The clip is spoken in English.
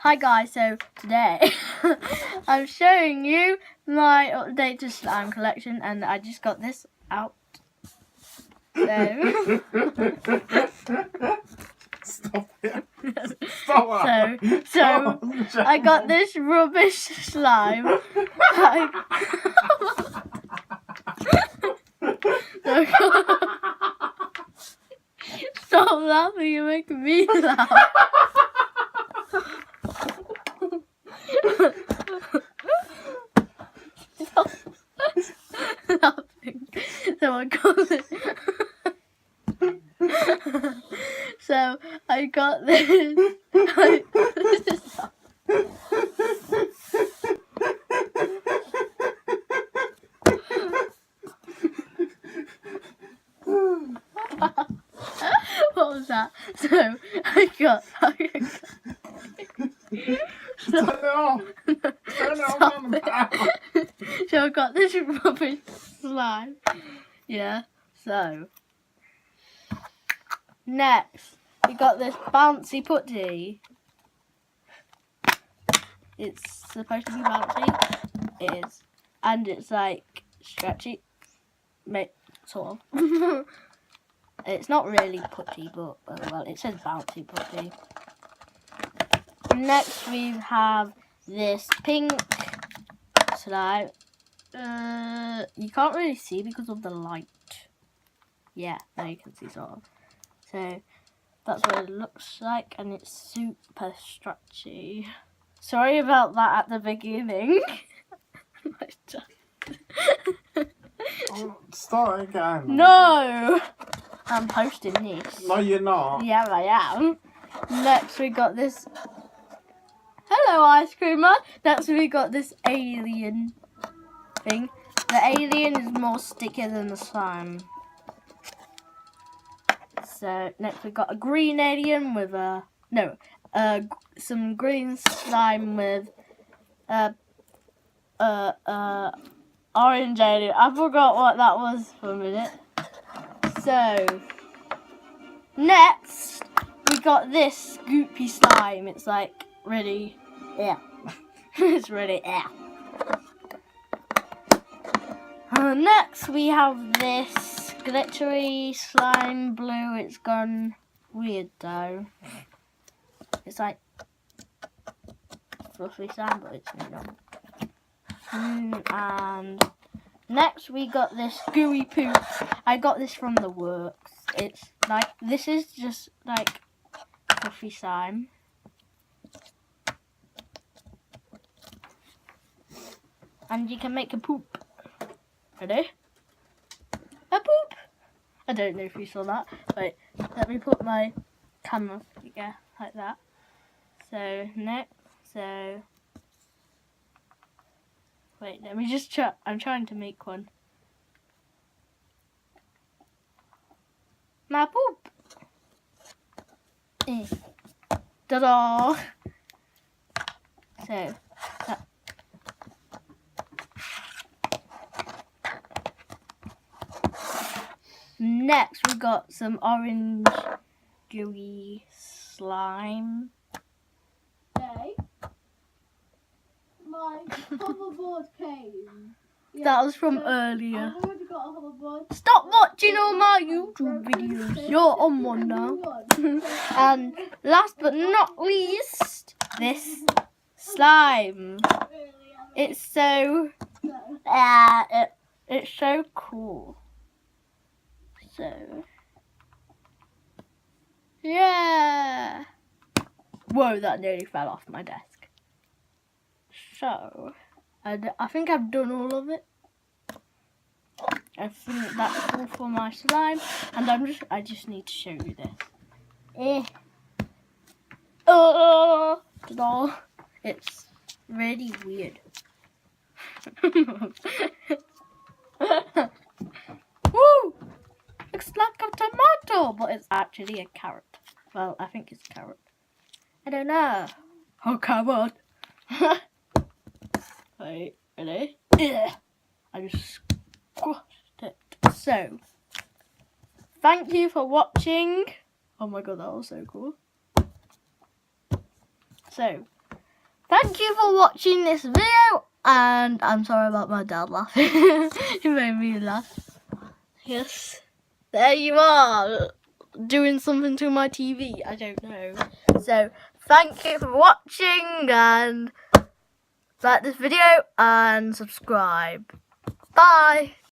Hi guys, so today I'm showing you my updated slime collection and I just got this out. So Stop it. Stop it. So I got this rubbish slime. Stop laughing, you're making me laugh. Stop laughing. So I got this. So I got this. What was that? So I got. Turn it off. Turn it off now. So I got this rubbish slime. Yeah. So next we got this bouncy putty. It's supposed to be bouncy. It is, and it's like stretchy, sort of. It's not really putty, but well, it says bouncy putty. Next we have this pink slime. You can't really see because of the light. Yeah, now you can see sort of. So that's what it looks like, and it's super stretchy. Sorry about that at the beginning. Start again. No! I'm posting this. No, you're not. Yeah, I am. Next we got this. Hello, ice cream man. Next we got this alien thing. The alien is more stickier than the slime. So next we got a green alien with some green slime with orange alien. I forgot what that was for a minute. So next we got this goopy slime. It's like really, yeah. It's really, yeah. Next we have this glittery slime blue. It's gone weird though. It's like fluffy slime, but it's not. And next we got this gooey poop. I got this from the works. It's like, this is just like fluffy slime. And you can make a poop. Ready? A poop! I don't know if you saw that. Wait, let me put my camera figure like that. So, next, so... Wait, let me just try. I'm trying to make one. My poop! Ta-da! So, next we got some orange gooey slime. Hey, my hoverboard came. Yeah, That was from so earlier. I've already got a hoverboard. Stop watching all my YouTube videos. You're on one now. And last but not least, this slime. It's so it's so cool. So yeah. Whoa, that nearly fell off my desk. So I think I've done all of it. I think that's all for my slime, and I just need to show you this. Ta-da. It's really weird. Woo! Looks like a tomato, but it's actually a carrot. Well, I think it's a carrot. I don't know. Oh, come on. Wait, ready? Yeah. I just squashed it. So, thank you for watching. Oh my god, that was so cool. So, thank you for watching this video, and I'm sorry about my dad laughing. He made me laugh. Yes, there you are, doing something to my TV. I don't know. So thank you for watching, and like this video and subscribe. Bye.